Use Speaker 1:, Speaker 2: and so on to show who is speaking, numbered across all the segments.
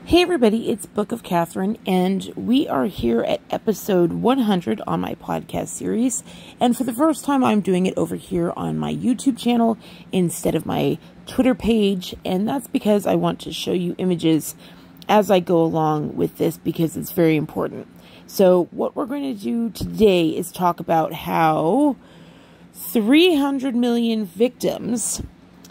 Speaker 1: Hey everybody, it's Book of Catherine, and we are here at episode 100 on my podcast series. And for the first time, I'm doing it over here on my YouTube channel instead of my Twitter page. And that's because I want to show you images as I go along with this because it's very important. So what we're going to do today is talk about how 300 million victims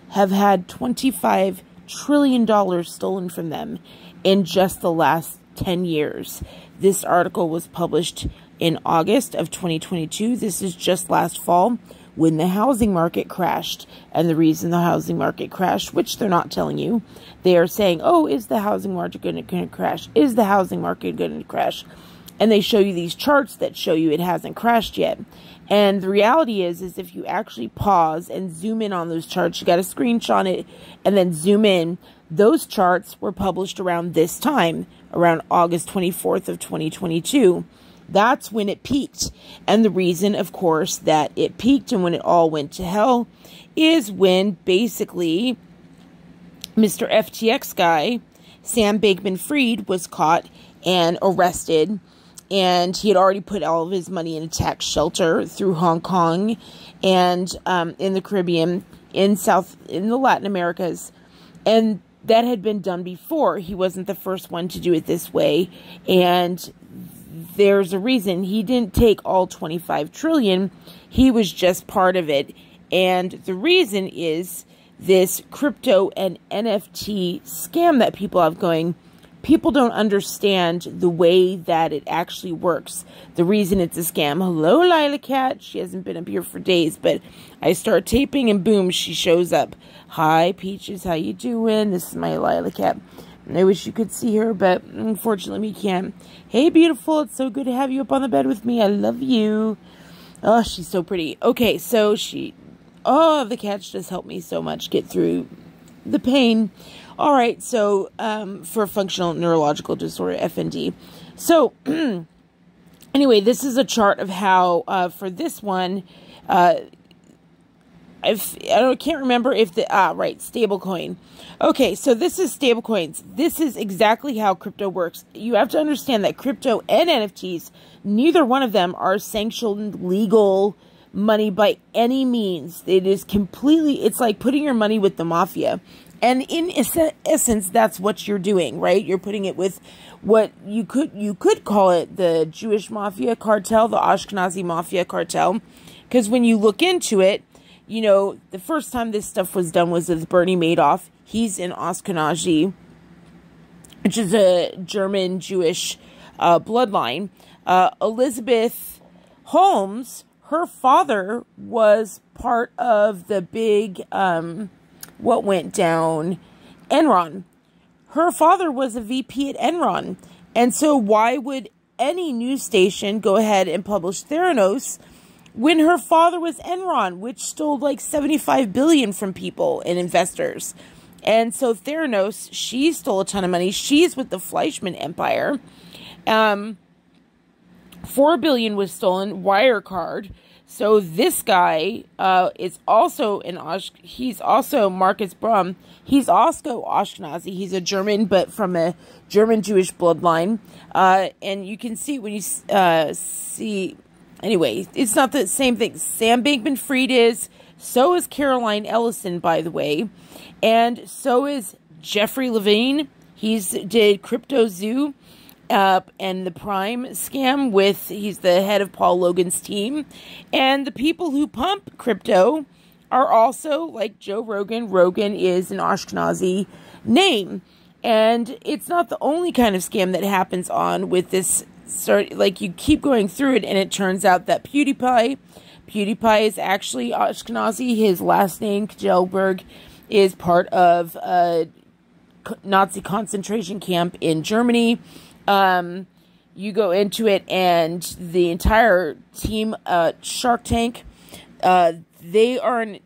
Speaker 1: have had $25 trillion stolen from them in just the last 10 years. This article was published in August of 2022. This is just last fall when the housing market crashed. And the reason the housing market crashed, which they're not telling you, they are saying, oh, is the housing market going to crash? Is the housing market going to crash? And they show you these charts that show you it hasn't crashed yet. And the reality is if you actually pause and zoom in on those charts, you got to screenshot it and then zoom in. Those charts were published around this time, around August 24th of 2022. That's when it peaked. And the reason, of course, that it peaked and when it all went to hell is when basically Mr. FTX guy, Sam Bankman-Fried, was caught and arrested. And he had already put all of his money in a tax shelter through Hong Kong and in the Caribbean, in the Latin Americas. And that had been done before. He wasn't the first one to do it this way. And there's a reason. He didn't take all 25 trillion. He was just part of it. And the reason is this crypto and NFT scam that people have going. People don't understand the way that it actually works. The reason it's a scam. Hello, Lila Cat. She hasn't been up here for days, but I start taping and boom, she shows up. Hi, Peaches. How you doing? This is my Lila Cat. I wish you could see her, but unfortunately we can't. Hey, beautiful. It's so good to have you up on the bed with me. I love you. Oh, she's so pretty. Okay, so the cats just helped me so much get through the pain. All right, so for functional neurological disorder, FND. So anyway, this is a chart of how for this one, I can't remember if stablecoin. Okay, so this is stablecoins. This is exactly how crypto works. You have to understand that crypto and NFTs, neither one of them are sanctioned legal money by any means. It is completely, it's like putting your money with the mafia. And in essence, that's what you're doing, right? You're putting it with what you could call it the Jewish mafia cartel, the Ashkenazi mafia cartel. Because when you look into it, you know, the first time this stuff was done was with Bernie Madoff. He's in Ashkenazi, which is a German Jewish bloodline. Elizabeth Holmes, her father was part of the big what went down, Enron. Her father was a VP at Enron. And so why would any news station go ahead and publish Theranos when her father was Enron, which stole like 75 billion from people and investors? And so Theranos, she stole a ton of money. She's with the Fleischmann Empire. 4 billion was stolen, Wirecard. So this guy is also he's also Marcus Brum. He's also Ashkenazi. He's a German, but from a German Jewish bloodline. And you can see when you see, anyway, it's not the same thing. Sam Bankman-Fried is, so is Caroline Ellison, by the way. And so is Jeffrey Levine. He's did CryptoZoo. And the Prime scam he's the head of Paul Logan's team. And the people who pump crypto are also like Joe Rogan. Rogan is an Ashkenazi name. And it's not the only kind of scam that happens on with this like you keep going through it and it turns out that PewDiePie is actually Ashkenazi. His last name, Kjelberg, is part of a Nazi concentration camp in Germany. You go into it and the entire team, Shark Tank, everyone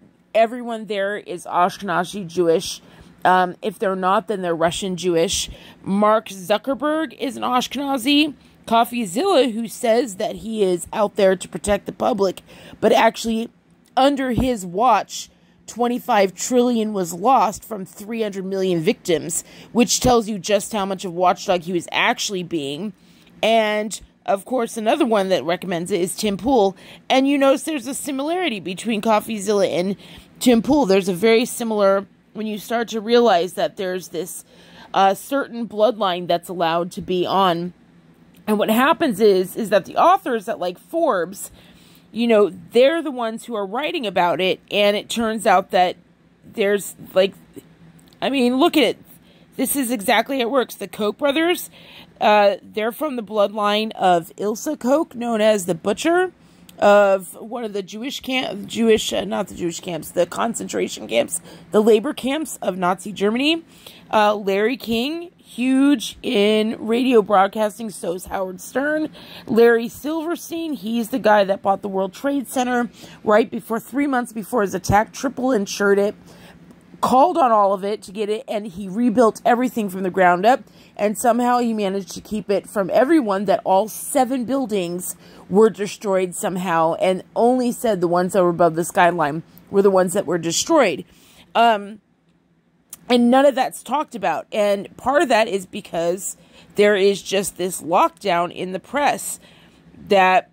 Speaker 1: there is Ashkenazi Jewish. If they're not, then they're Russian Jewish. Mark Zuckerberg is an Ashkenazi. CoffeeZilla, who says that he is out there to protect the public, but actually under his watch, 25 trillion was lost from 300 million victims, which tells you just how much of watchdog he was actually being. And of course, another one that recommends it is Tim Pool. And you notice there's a similarity between CoffeeZilla and Tim Pool. There's a very similar, when you start to realize that there's this certain bloodline that's allowed to be on. And what happens is that the authors at like Forbes, you know, they're the ones who are writing about it. And it turns out that there's like, I mean, look at it. This is exactly how it works. The Koch brothers, they're from the bloodline of Ilsa Koch, known as the Butcher, of one of the the concentration camps, the labor camps of Nazi Germany. Larry King, huge in radio broadcasting, so is Howard Stern. Larry Silverstein, he's the guy that bought the World Trade Center right before, 3 months before his attack, triple insured it, called on all of it to get it, and he rebuilt everything from the ground up, and somehow he managed to keep it from everyone, that all 7 buildings were destroyed somehow, and only said the ones that were above the skyline were the ones that were destroyed. And none of that's talked about, and part of that is because there is just this lockdown in the press that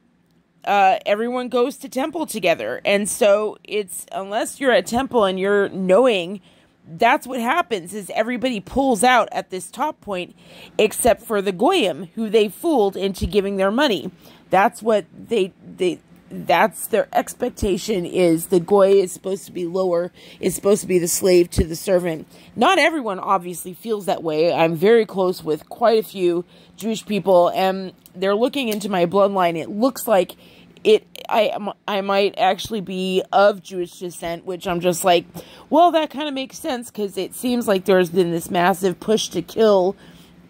Speaker 1: everyone goes to temple together. And so it's, unless you're at temple and you're knowing, that's what happens, is everybody pulls out at this top point, except for the Goyim, who they fooled into giving their money. That's what that's their expectation, is the Goy is supposed to be lower, is supposed to be the slave to the servant. Not everyone obviously feels that way. I'm very close with quite a few Jewish people, and they're looking into my bloodline. It looks like I might actually be of Jewish descent, which I'm just like, well, that kind of makes sense, because it seems like there's been this massive push to kill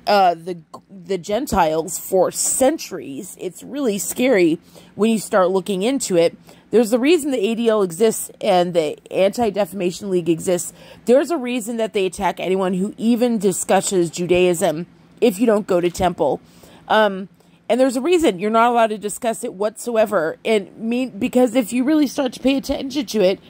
Speaker 1: the Gentiles for centuries. It's really scary when you start looking into it. There's a reason the ADL exists and the Anti-Defamation League exists. There's a reason that they attack anyone who even discusses Judaism if you don't go to temple. And there's a reason you're not allowed to discuss it whatsoever. And because if you really start to pay attention to it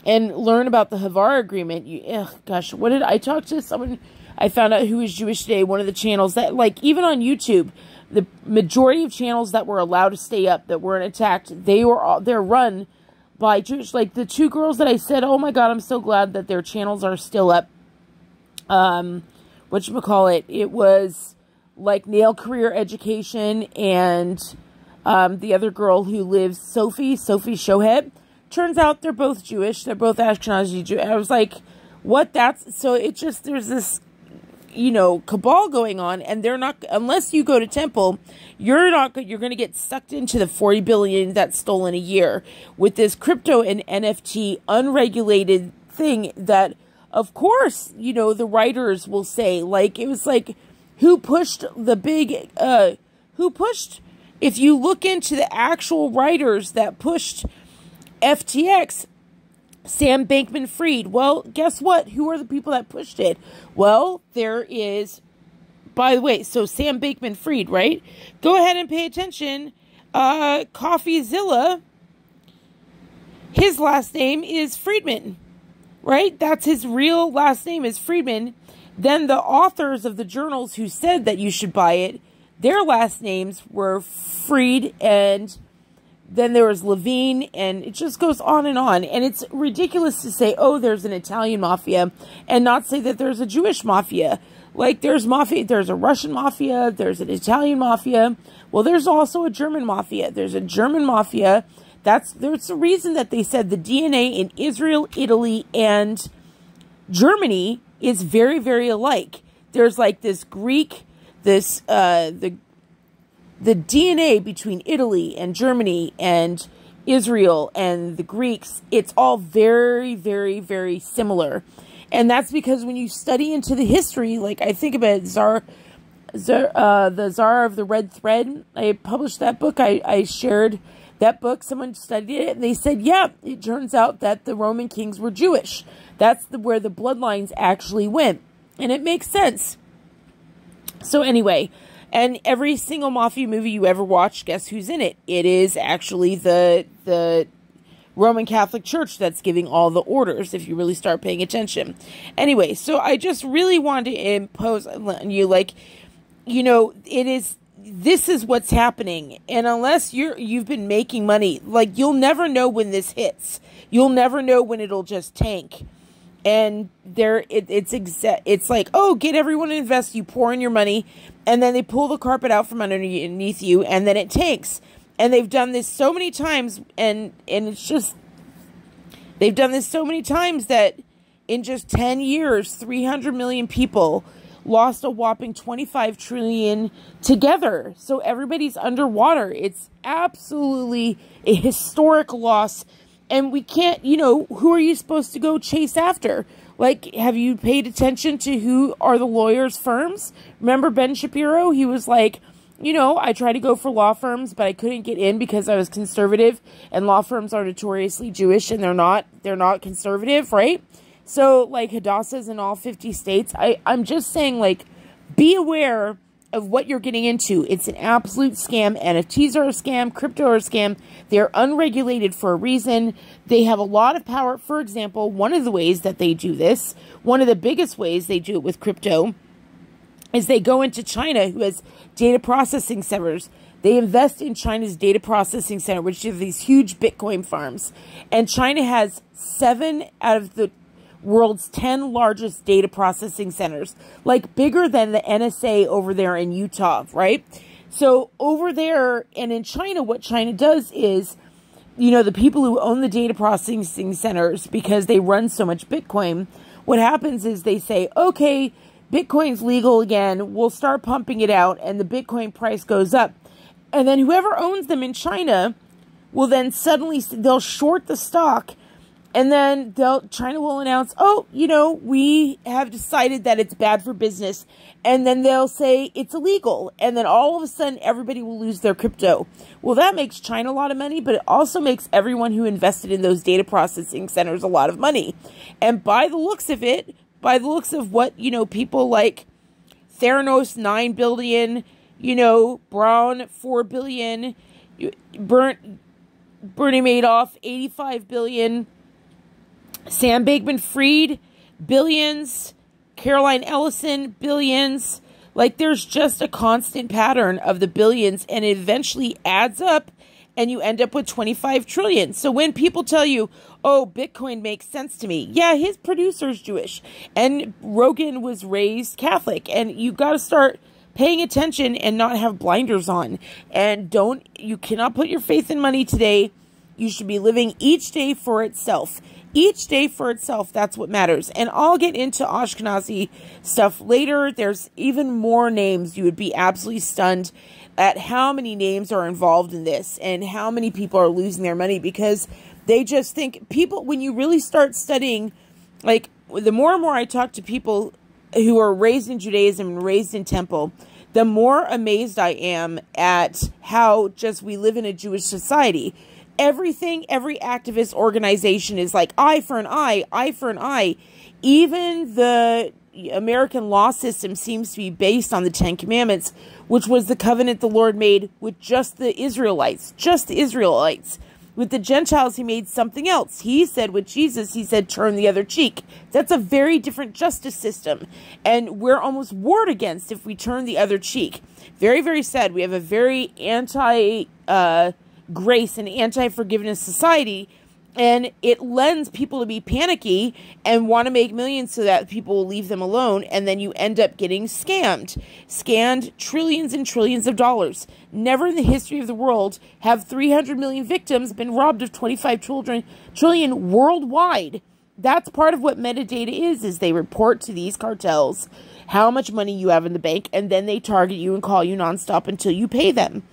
Speaker 1: and learn about the Havar Agreement, what did I talk to someone I found out who is Jewish today? One of the channels that, like, even on YouTube, the majority of channels that were allowed to stay up, that weren't attacked, they're run by Jewish. Like the 2 girls that I said, oh my God, I'm so glad that their channels are still up. Whatchamacallit, it was like Nail Career Education and the other girl who lives, Sophie Shohet. Turns out they're both Jewish. They're both Ashkenazi Jew. I was like, what? So it just, there's this, you know, cabal going on, and they're not, unless you go to temple, you're going to get sucked into the 40 billion that's stolen a year with this crypto and NFT unregulated thing that, of course, you know, the writers will say, like, it was like, who pushed the big, if you look into the actual writers that pushed FTX, Sam Bankman-Fried. Well, guess what? Who are the people that pushed it? Well, there is, by the way, so Sam Bankman-Fried, right? Go ahead and pay attention. CoffeeZilla, his last name is Friedman, right? That's his real last name, is Friedman. Then the authors of the journals who said that you should buy it, their last names were Fried, and then there was Levine, and it just goes on. And it's ridiculous to say, oh, there's an Italian mafia, and not say that there's a Jewish mafia. Like, there's a Russian mafia, there's an Italian mafia. Well, there's also a German mafia. There's a German mafia. There's a reason that they said the DNA in Israel, Italy, and Germany is very, very alike. There's like this Greek, the DNA between Italy and Germany and Israel and the Greeks, it's all very, very, very similar. And that's because when you study into the history, like I think about the Czar of the Red Thread, I published that book. I shared that book. Someone studied it and they said, yeah, it turns out that the Roman kings were Jewish. That's where the bloodlines actually went. And it makes sense. So anyway, and every single mafia movie you ever watch, guess who's in it? It is actually the Roman Catholic Church that's giving all the orders, if you really start paying attention. Anyway, so I just really wanted to impose on you, like, you know, this is what's happening. And unless you've been making money, like, you'll never know when this hits. You'll never know when it'll just tank. And it's like, oh, get everyone to invest. You pour in your money, and then they pull the carpet out from underneath you, and then it tanks. And they've done this so many times, and it's just, they've done this so many times that in just 10 years, 300 million people lost a whopping 25 trillion together. So everybody's underwater. It's absolutely a historic loss. And we can't, you know, who are you supposed to go chase after? Like, have you paid attention to who are the lawyers' firms? Remember Ben Shapiro? He was like, you know, I tried to go for law firms, but I couldn't get in because I was conservative, and law firms are notoriously Jewish, and they're not conservative, right? So, like, Hadassah's in all 50 states. I'm just saying, like, be aware of what you're getting into. It's an absolute scam. NFTs are a scam. Crypto are a scam. They're unregulated for a reason. They have a lot of power. For example, one of the ways that they do this, one of the biggest ways they do it with crypto, is they go into China, who has data processing centers. They invest in China's data processing center, which is these huge Bitcoin farms. And China has 7 out of the world's 10 largest data processing centers, like bigger than the NSA over there in Utah, right? So over there and in China, what China does is, you know, the people who own the data processing centers, because they run so much Bitcoin, what happens is they say, okay, Bitcoin's legal again, we'll start pumping it out, and the Bitcoin price goes up. And then whoever owns them in China will then suddenly, they'll short the stock. And then China will announce, oh, you know, we have decided that it's bad for business. And then they'll say it's illegal. And then all of a sudden, everybody will lose their crypto. Well, that makes China a lot of money, but it also makes everyone who invested in those data processing centers a lot of money. And by the looks of it, by the looks of what, you know, people like Theranos, 9 billion, you know, Brown, 4 billion, Bernie Madoff, 85 billion, Sam Bankman-Fried, billions, Caroline Ellison, billions. Like, there's just a constant pattern of the billions, and it eventually adds up, and you end up with 25 trillion. So when people tell you, oh, Bitcoin makes sense to me. Yeah, his producer's Jewish, and Rogan was raised Catholic, and you got to start paying attention and not have blinders on. And you cannot put your faith in money today. You should be living each day for itself. Each day for itself, that's what matters. And I'll get into Ashkenazi stuff later. There's even more names. You would be absolutely stunned at how many names are involved in this and how many people are losing their money because they just think people, when you really start studying, like the more and more I talk to people who are raised in Judaism and raised in temple, the more amazed I am at how just we live in a Jewish society. Everything, every activist organization is like eye for an eye, eye for an eye. Even the American law system seems to be based on the Ten Commandments, which was the covenant the Lord made with just the Israelites, With the Gentiles, he made something else. He said with Jesus, he said, turn the other cheek. That's a very different justice system. And we're almost warred against if we turn the other cheek. Very, very sad. We have a very grace and anti-forgiveness society, and it lends people to be panicky and want to make millions so that people will leave them alone, and then you end up getting scammed trillions and trillions of dollars. Never in the history of the world have 300 million victims been robbed of 25 trillion worldwide. That's part of what metadata is they report to these cartels how much money you have in the bank, and then they target you and call you nonstop until you pay them.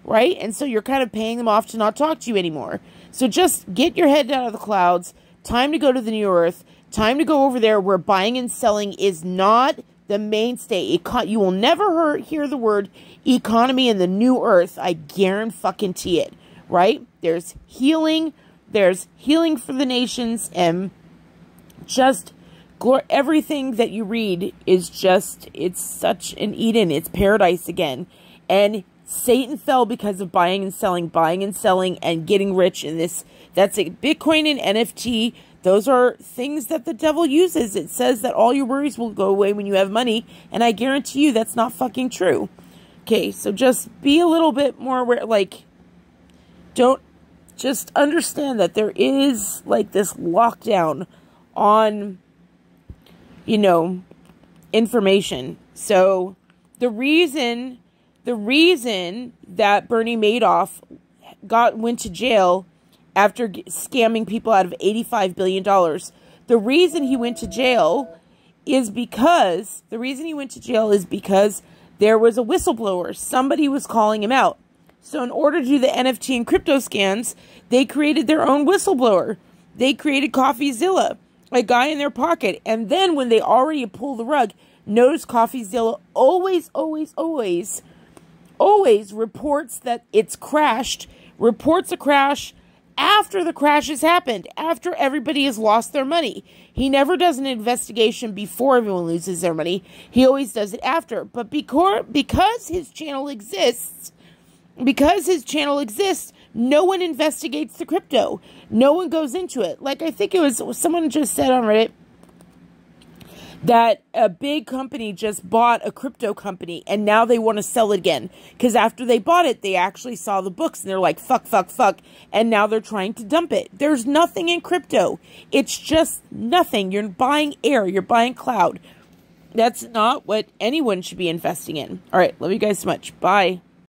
Speaker 1: Right? And so you're kind of paying them off to not talk to you anymore. So just get your head out of the clouds. Time to go to the new earth. Time to go over there where buying and selling is not the mainstay. You will never hear the word economy in the new earth. I guarantee it. Right? There's healing. There's healing for the nations. And just everything that you read is just, it's such an Eden. It's paradise again. And Satan fell because of buying and selling, and getting rich in this. That's it. Bitcoin and NFT, those are things that the devil uses. It says that all your worries will go away when you have money, and I guarantee you that's not fucking true. Okay, so just be a little bit more aware, like, don't, just understand that there is, like, this lockdown on, you know, information. So, the reason that Bernie Madoff went to jail after scamming people out of $85 billion, the reason he went to jail is because there was a whistleblower. Somebody was calling him out. So in order to do the NFT and crypto scans, they created their own whistleblower. They created CoffeeZilla, a guy in their pocket. And then when they already pulled the rug, notice CoffeeZilla always reports that it's crashed, reports a crash after the crash has happened, after everybody has lost their money. He never does an investigation before everyone loses their money. He always does it after. But because his channel exists, no one investigates the crypto. No one goes into it. Like, I think it was someone just said on Reddit that a big company just bought a crypto company and now they want to sell it again. Because after they bought it, they actually saw the books and they're like, fuck. And now they're trying to dump it. There's nothing in crypto. It's just nothing. You're buying air. You're buying cloud. That's not what anyone should be investing in. All right. Love you guys so much. Bye.